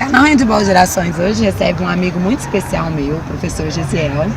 canal Handball Gerações hoje recebe um amigo muito especial meu, o professor Gesiel,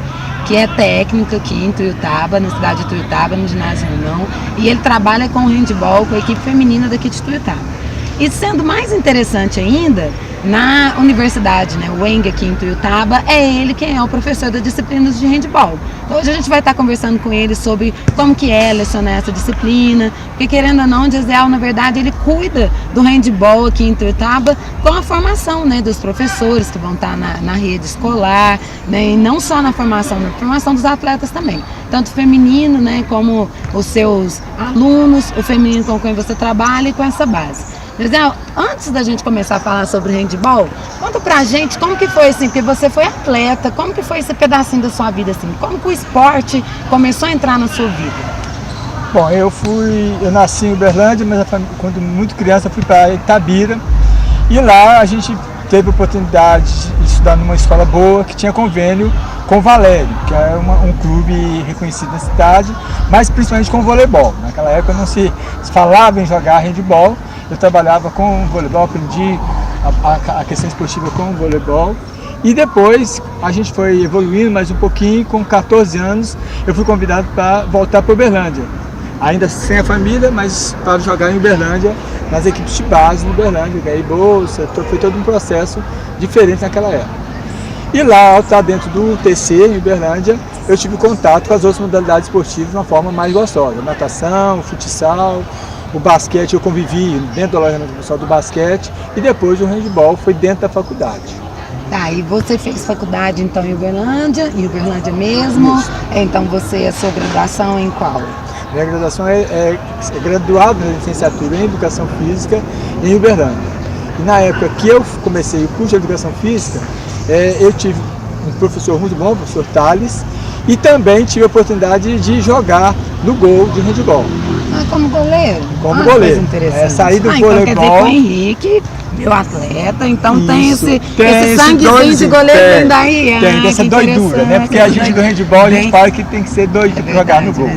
que é técnico aqui em Tuiutaba, na cidade de Tuiutaba, no ginásio Romão, e ele trabalha com handball com a equipe feminina daqui de Tuiutaba. E sendo mais interessante ainda, na universidade, né, o UENG aqui em Tuiutaba, é ele quem é o professor das disciplinas de handball. Então, hoje a gente vai estar conversando com ele sobre como que é lecionar essa disciplina, porque querendo ou não, o Gesiel, na verdade, ele cuida do handball aqui em Tuiutaba com a formação, né, dos professores que vão estar na rede escolar, né, e não só na formação dos atletas também, tanto feminino, né, como os seus alunos, o feminino com quem você trabalha e com essa base. Gesiel, antes da gente começar a falar sobre handball, conta pra gente como que foi assim, porque você foi atleta, como que foi esse pedacinho da sua vida assim, como que o esporte começou a entrar na sua vida? Bom, eu nasci em Uberlândia, mas quando muito criança fui para Itabira e lá a gente teve a oportunidade de estudar numa escola boa que tinha convênio com o Valério, que é um clube reconhecido na cidade, mas principalmente com voleibol. Naquela época não se falava em jogar handball. Eu trabalhava com voleibol, aprendi a questão esportiva com o voleibol. E depois a gente foi evoluindo mais um pouquinho, com 14 anos eu fui convidado para voltar para Uberlândia. Ainda sem a família, mas para jogar em Uberlândia, nas equipes de base em Uberlândia, ganhei bolsa, foi todo um processo diferente naquela época. E lá, ao estar dentro do TC em Uberlândia, eu tive contato com as outras modalidades esportivas de uma forma mais gostosa. Natação, futsal, o basquete eu convivi dentro do alojamento pessoal do basquete e depois o handball foi dentro da faculdade. Tá, e você fez faculdade então em Uberlândia mesmo? Isso. Então a sua graduação em qual? Minha graduação é graduado na licenciatura em Educação Física em Uberlândia. E na época que eu comecei o curso de Educação Física, eu tive um professor muito bom, o professor Thales, e também tive a oportunidade de jogar no gol de handball. Ah, como goleiro? Como goleiro. Interessante. Saí do voleibol. Então quer dizer que o Henrique, meu atleta, então Isso, tem esse sanguezinho de goleiro dentro daí. Tem dessa doidura, né? Porque a gente do handball, a gente fala que tem que ser doido para jogar no gol.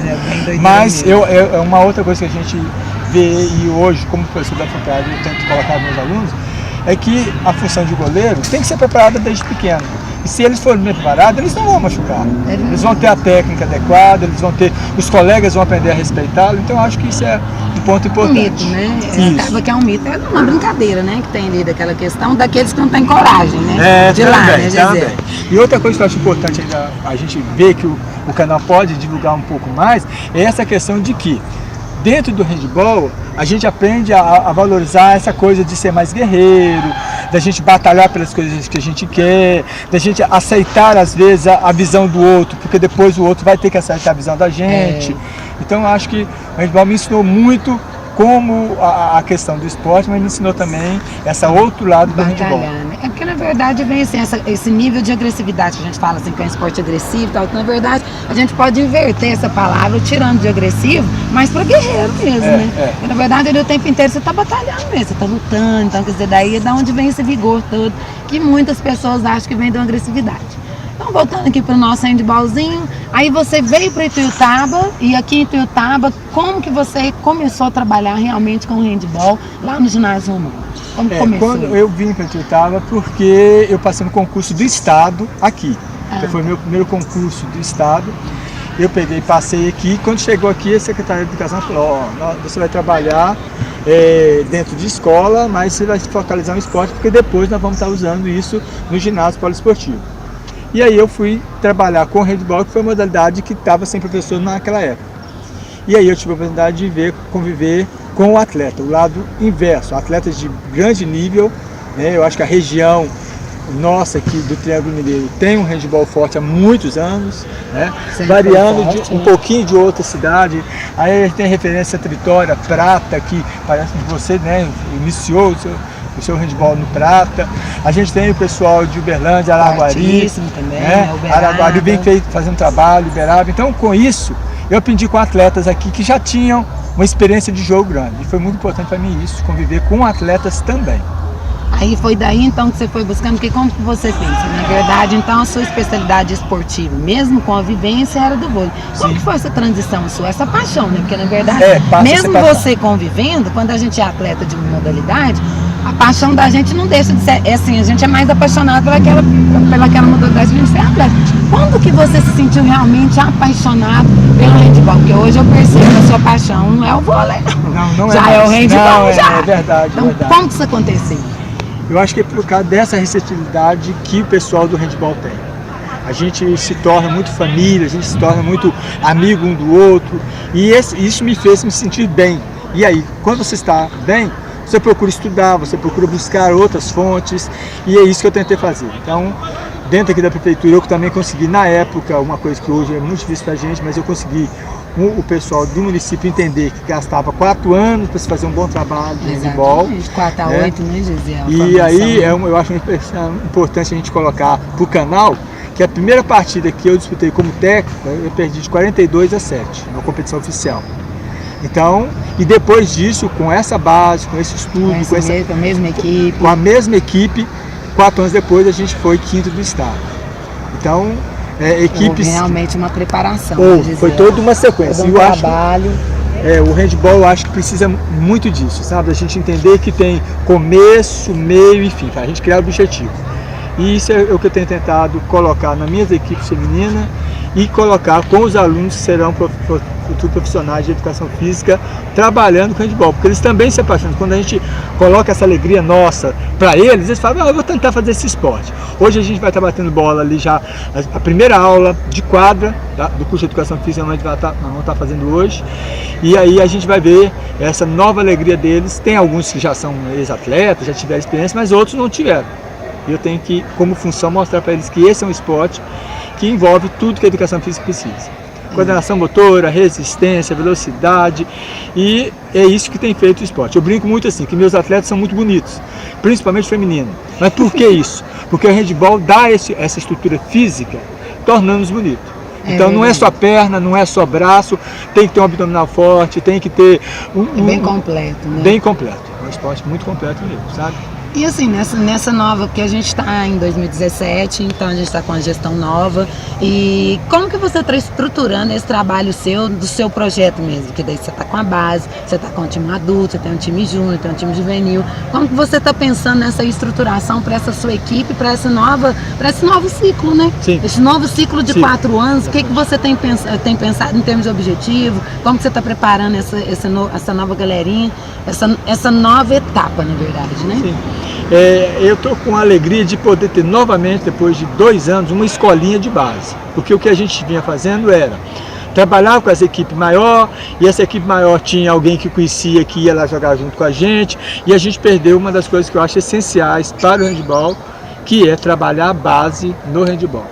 Mas é uma outra coisa que a gente vê, e hoje, como professor da faculdade, eu tento colocar meus alunos, é que a função de goleiro tem que ser preparada desde pequeno. E se eles forem bem preparados, eles não vão machucar. Eles vão ter a técnica adequada, os colegas vão aprender a respeitá-lo. Então, eu acho que isso é um ponto importante. Um mito, né? Acaba que é um mito. É uma brincadeira, né? Que tem ali daquela questão daqueles que não têm coragem, né? De lá, né? Também. E outra coisa que eu acho importante ainda a gente ver que o canal pode divulgar um pouco mais, é essa questão de que dentro do handball, a gente aprende a valorizar essa coisa de ser mais guerreiro, da gente batalhar pelas coisas que a gente quer, da gente aceitar às vezes a visão do outro, porque depois o outro vai ter que aceitar a visão da gente. Então eu acho que o handball me ensinou muito como a questão do esporte, mas me ensinou também esse outro lado do handball. Né? É porque na verdade vem assim, esse nível de agressividade que a gente fala assim, que é um esporte agressivo e tal, que na verdade a gente pode inverter essa palavra, tirando de agressivo, mas para guerreiro mesmo, né? Porque na verdade ali o tempo inteiro você está batalhando mesmo, você está lutando, então quer dizer, daí é da onde vem esse vigor todo, que muitas pessoas acham que vem da agressividade. Então, voltando aqui para o nosso handballzinho, aí você veio para Tuiutaba, e aqui em Tuiutaba, como que você começou a trabalhar realmente com o handball lá no ginásio Romão? Como começou? Quando eu vim para Tuiutaba, porque eu passei no concurso do Estado aqui. Então, foi o meu primeiro concurso do Estado. Eu peguei, passei aqui, quando chegou aqui, a secretária de Educação falou, você vai trabalhar dentro de escola, mas você vai se focalizar no esporte, porque depois nós vamos estar usando isso no ginásio poliesportivo. E aí eu fui trabalhar com o handball, que foi a modalidade que estava sem professor naquela época. E aí eu tive a oportunidade de conviver com o atleta, o lado inverso, atletas de grande nível, né? Eu acho que a região nossa aqui do Triângulo Mineiro tem um handball forte há muitos anos, né? Variando um pouquinho de outra cidade. Aí a gente tem referência a Tritória, Prata, que parece que você, né, iniciou o seu handball no Prata. A gente tem o pessoal de Uberlândia, Araguari, também, né? Araguari vem fazendo trabalho, Uberaba. Então, com isso, eu aprendi com atletas aqui que já tinham uma experiência de jogo grande. E foi muito importante para mim isso, conviver com atletas também. Aí foi daí então que você foi buscando, porque como que você fez? Na verdade, então a sua especialidade esportiva, mesmo com a vivência, era do vôlei. Como que foi essa transição sua, essa paixão, né? Porque na verdade, mesmo você convivendo, quando a gente é atleta de uma modalidade, a paixão da gente não deixa de ser, assim, a gente é mais apaixonado pelaquela modalidade que a gente fez. Quando que você se sentiu realmente apaixonado pelo handball? Porque hoje eu percebo que a sua paixão não é o vôlei, não já é o handball, não, já. É verdade, então, verdade. Como que isso aconteceu? Eu acho que é por causa dessa receptividade que o pessoal do handball tem. A gente se torna muito família, a gente se torna muito amigo um do outro, e isso me fez me sentir bem. E aí, quando você está bem, você procura estudar, você procura buscar outras fontes, e é isso que eu tentei fazer. Então, dentro aqui da prefeitura, eu também consegui, na época, uma coisa que hoje é muito difícil para a gente, mas eu consegui o pessoal do município entender que gastava 4 anos para se fazer um bom trabalho de handball. 4 a 8, né, Gisele? E aí, eu acho importante a gente colocar para o canal que a primeira partida que eu disputei como técnico, eu perdi de 42 a 7 na competição oficial. Então, e depois disso, com essa base, com esse estudo, com a mesma equipe, 4 anos depois a gente foi 5º do estado. Então, equipes... realmente uma preparação. Foi toda uma sequência. Todo um trabalho. O handball eu acho que precisa muito disso, sabe? A gente entender que tem começo, meio e fim, a gente criar objetivo. E isso é o que eu tenho tentado colocar nas minhas equipes femininas e colocar com os alunos que serão futuros profissionais de educação física trabalhando com handball, porque eles também se apaixonam. Quando a gente coloca essa alegria nossa para eles falam, eu vou tentar fazer esse esporte. Hoje a gente vai estar batendo bola ali já, a primeira aula de quadra do curso de educação física nós vamos estar fazendo hoje, e aí a gente vai ver essa nova alegria deles. Tem alguns que já são ex-atletas, já tiveram experiência, mas outros não tiveram. E eu tenho que, como função, mostrar para eles que esse é um esporte que envolve tudo que a educação física precisa. Coordenação motora, resistência, velocidade, e é isso que tem feito o esporte. Eu brinco muito assim, que meus atletas são muito bonitos, principalmente feminino. Mas por que isso? Porque o handball dá essa estrutura física, tornando-os bonitos. Então não é só perna, não é só braço, tem que ter um abdominal forte, tem que ter bem completo, né? Bem completo. É um esporte muito completo mesmo, sabe? E assim, nessa nova, porque a gente está em 2017, então a gente está com a gestão nova, e como que você está estruturando esse trabalho do seu projeto mesmo? Porque daí você está com a base, você está com o time adulto, você tem um time júnior, tem um time juvenil. Como que você está pensando nessa estruturação para essa sua equipe, para esse novo ciclo, né? Sim. Esse novo ciclo de Sim. 4 anos, o que você tem pensado em termos de objetivo? Como que você está preparando essa nova galerinha, essa nova etapa, na verdade, né? Sim. Eu estou com a alegria de poder ter novamente, depois de 2 anos, uma escolinha de base. Porque o que a gente vinha fazendo era trabalhar com essa equipe maior, e essa equipe maior tinha alguém que conhecia, que ia lá jogar junto com a gente, e a gente perdeu uma das coisas que eu acho essenciais para o handball, que é trabalhar a base no handball.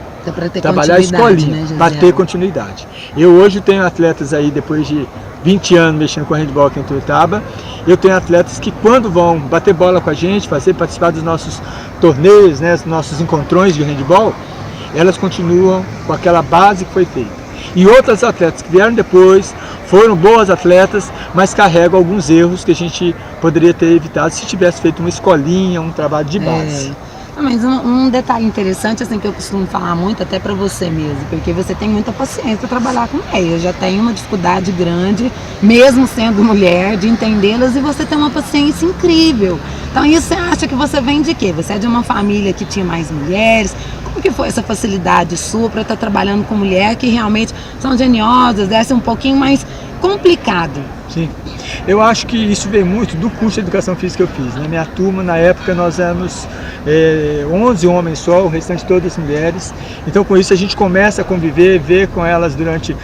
Trabalhar a escolinha, né, para ter continuidade. Eu hoje tenho atletas aí, depois de 20 anos mexendo com handball aqui em Tuiutaba, eu tenho atletas que quando vão bater bola com a gente, participar dos nossos torneios, né, dos nossos encontrões de handball, elas continuam com aquela base que foi feita. E outras atletas que vieram depois, foram boas atletas, mas carregam alguns erros que a gente poderia ter evitado se tivesse feito uma escolinha, um trabalho de base. Mas um detalhe interessante, assim, que eu costumo falar muito, até para você mesmo, porque você tem muita paciência para trabalhar com mulher. Eu já tenho uma dificuldade grande, mesmo sendo mulher, de entendê-las, e você tem uma paciência incrível. Então, isso você acha que você vem de quê? Você é de uma família que tinha mais mulheres? Como que foi essa facilidade sua para estar trabalhando com mulher que realmente são geniosas, deve ser um pouquinho mais complicado? Sim, eu acho que isso veio muito do curso de educação física que eu fiz. Na minha turma, na época, nós éramos 11 homens só, o restante todas mulheres. Então, com isso, a gente começa a conviver, ver com elas durante,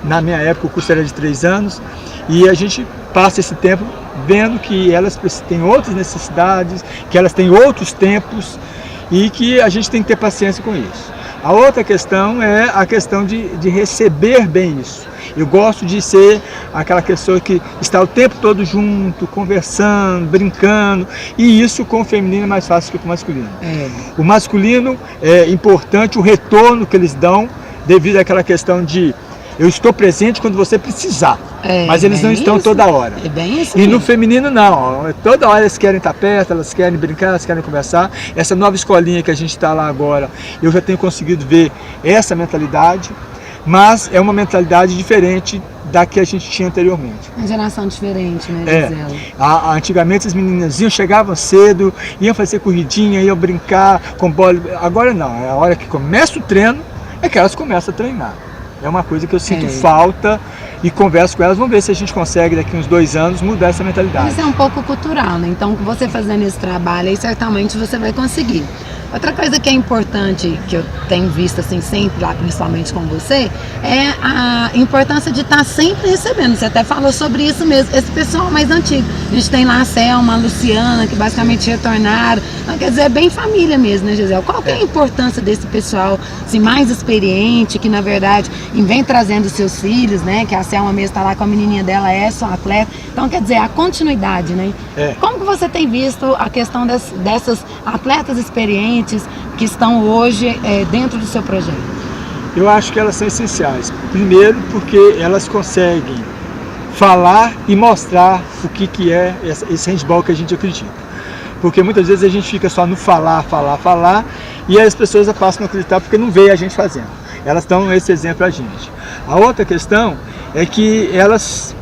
na minha época, o curso era de 3 anos, e a gente passa esse tempo vendo que elas têm outras necessidades, que elas têm outros tempos, e que a gente tem que ter paciência com isso. A outra questão é a questão de receber bem isso. Eu gosto de ser aquela pessoa que está o tempo todo junto, conversando, brincando, e isso com o feminino é mais fácil que com o masculino. O masculino é importante o retorno que eles dão devido àquela questão de eu estou presente quando você precisar, mas eles não estão toda hora. É bem isso e mesmo. No feminino não, toda hora eles querem estar perto, elas querem brincar, elas querem conversar. Essa nova escolinha que a gente está lá agora, eu já tenho conseguido ver essa mentalidade. mas é uma mentalidade diferente da que a gente tinha anteriormente. Uma geração diferente, né, Gisela? Antigamente as meninas chegavam cedo, iam fazer corridinha, iam brincar com bola. Agora não, é a hora que começa o treino, é que elas começam a treinar. É uma coisa que eu sinto falta e converso com elas. Vamos ver se a gente consegue daqui uns 2 anos mudar essa mentalidade. Isso é um pouco cultural, né? Então, você fazendo esse trabalho aí, certamente você vai conseguir. Outra coisa que é importante, que eu tenho visto assim sempre lá, principalmente com você, é a importância de estar sempre recebendo. Você até falou sobre isso mesmo, esse pessoal mais antigo. A gente tem lá a Selma, a Luciana, que basicamente retornaram. Então, quer dizer, é bem família mesmo, né, Gisela? Qual que é a importância desse pessoal assim, mais experiente, que na verdade vem trazendo seus filhos, né? Que a Selma mesmo está lá com a menininha dela, é só atleta. Então, quer dizer, a continuidade, né? Como que você tem visto a questão dessas atletas experientes que estão hoje dentro do seu projeto? Eu acho que elas são essenciais. Primeiro porque elas conseguem falar e mostrar o que é esse handball que a gente acredita. Porque muitas vezes a gente fica só no falar, e as pessoas passam a acreditar porque não veem a gente fazendo. Elas dão esse exemplo a gente. A outra questão é que elas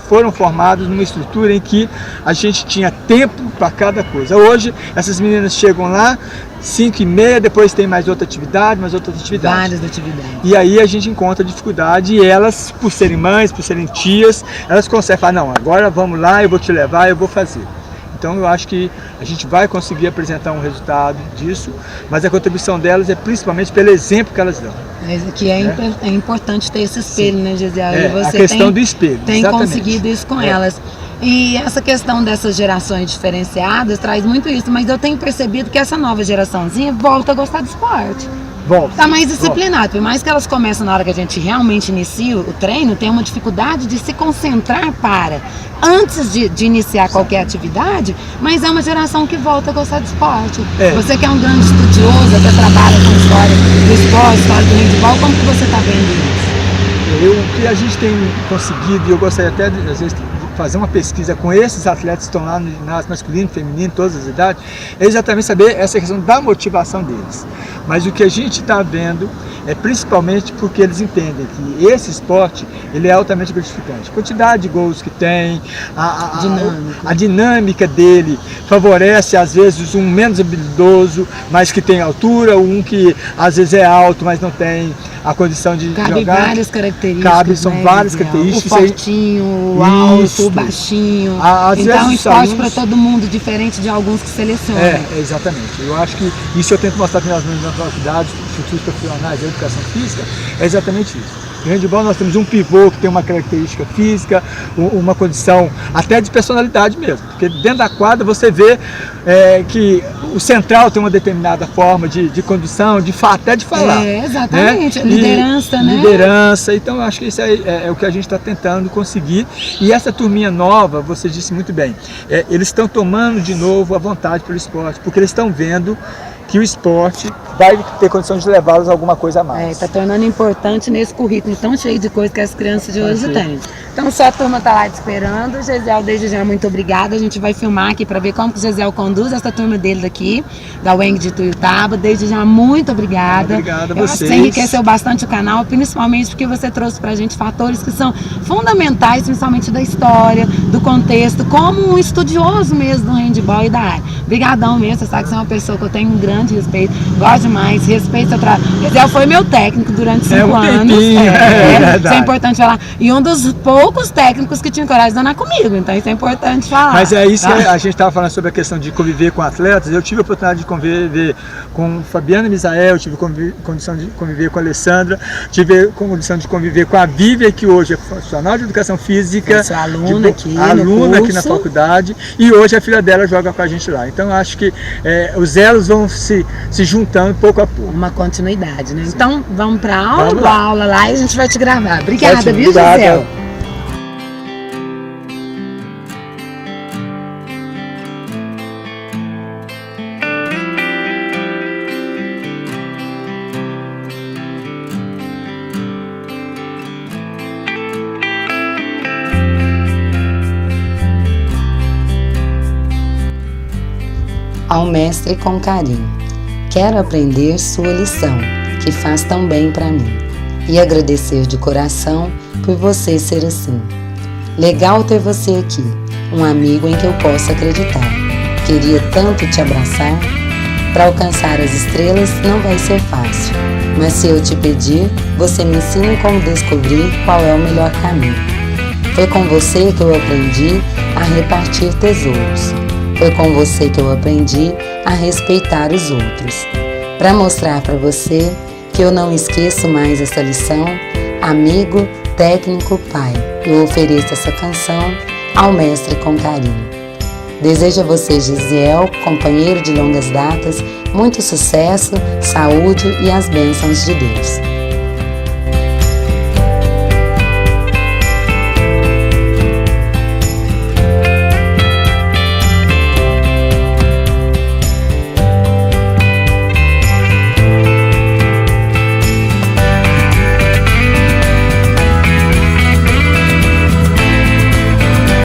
foram formados numa estrutura em que a gente tinha tempo para cada coisa. Hoje, essas meninas chegam lá, 5h30, depois tem mais outra atividade, Várias atividades. E aí a gente encontra dificuldade e elas, por serem mães, por serem tias, elas conseguem falar, não, agora vamos lá, eu vou te levar, eu vou fazer. Então eu acho que a gente vai conseguir apresentar um resultado disso, mas a contribuição delas é principalmente pelo exemplo que elas dão. Que é importante ter esse espelho, né, Gisela? E você a questão do espelho. Tem conseguido isso com elas. E essa questão dessas gerações diferenciadas traz muito isso, mas eu tenho percebido que essa nova geraçãozinha volta a gostar de esporte. Está mais disciplinado, por mais que elas começam na hora que a gente realmente inicia o treino, tem uma dificuldade de se concentrar antes de iniciar qualquer atividade, mas é uma geração que volta a gostar de esporte. Você que é um grande estudioso, até trabalha com história do esporte, história do handball, como que você está vendo isso? O que a gente tem conseguido, e eu gostaria até de, às vezes, fazer uma pesquisa com esses atletas que estão lá no ginásio masculino, feminino, todas as idades, é exatamente saber essa questão da motivação deles. Mas o que a gente está vendo é principalmente porque eles entendem que esse esporte ele é altamente gratificante. A quantidade de gols que tem, a dinâmica dele favorece às vezes um menos habilidoso, mas que tem altura, um que às vezes é alto, mas não tem a condição de jogar. Cabe várias características. São várias características. O fortinho, o alto, o baixinho. Então é um esporte para todo mundo, diferente de alguns que selecionam. Exatamente. Eu acho que isso eu tento mostrar para as minhas faculdades, futuros profissionais da educação física, é exatamente isso. No handball nós temos um pivô que tem uma característica física, uma condição até de personalidade mesmo, porque dentro da quadra você vê que o central tem uma determinada forma de condução, até de falar. Exatamente, né? Liderança, né? Liderança, então eu acho que isso é o que a gente está tentando conseguir. E essa turminha nova, você disse muito bem, eles estão tomando de novo a vontade pelo esporte, porque eles estão vendo que o esporte vai ter condição de levá-los a alguma coisa a mais. Está tornando importante nesse currículo tão cheio de coisas que as crianças de hoje têm. Então, só a turma está lá te esperando. Gisel, desde já, muito obrigada. A gente vai filmar aqui para ver como que o Gisel conduz essa turma dele daqui, da UENG de Tuiutaba. Desde já, muito obrigada. Obrigada a vocês. Você enriqueceu bastante o canal, principalmente porque você trouxe para a gente fatores que são fundamentais, principalmente da história, do contexto, como um estudioso mesmo do handball e da área. Obrigadão mesmo, você sabe que você é uma pessoa que eu tenho um grande respeito, gosto demais, respeito seu trabalho. Gisel foi meu técnico durante 5 anos. Isso é importante falar. E um dos poucos técnicos que tinham coragem de andar comigo, então isso é importante falar. Mas é isso que a gente estava falando sobre a questão de conviver com atletas. Eu tive a oportunidade de conviver com Fabiana Misael, tive condição de conviver com a Alessandra, tive condição de conviver com a Vívia, que hoje é profissional de educação física, aluna aqui na faculdade, e hoje a filha dela joga com a gente lá. Então acho que os elos vão se juntando pouco a pouco. Uma continuidade, né? Sim. Então vamos para a aula, lá e a gente vai te gravar. Obrigada, viu, Obrigado. Gisel? Ao mestre com carinho, quero aprender sua lição, que faz tão bem para mim. e agradecer de coração por você ser assim. Legal ter você aqui, um amigo em que eu possa acreditar. Queria tanto te abraçar. Para alcançar as estrelas não vai ser fácil, mas se eu te pedir, você me ensina como descobrir qual é o melhor caminho. Foi com você que eu aprendi a repartir tesouros. Foi com você que eu aprendi a respeitar os outros. Para mostrar para você que eu não esqueço mais essa lição, amigo, técnico, pai, eu ofereço essa canção ao mestre com carinho. Desejo a você, Gisiel, companheiro de longas datas, muito sucesso, saúde e as bênçãos de Deus.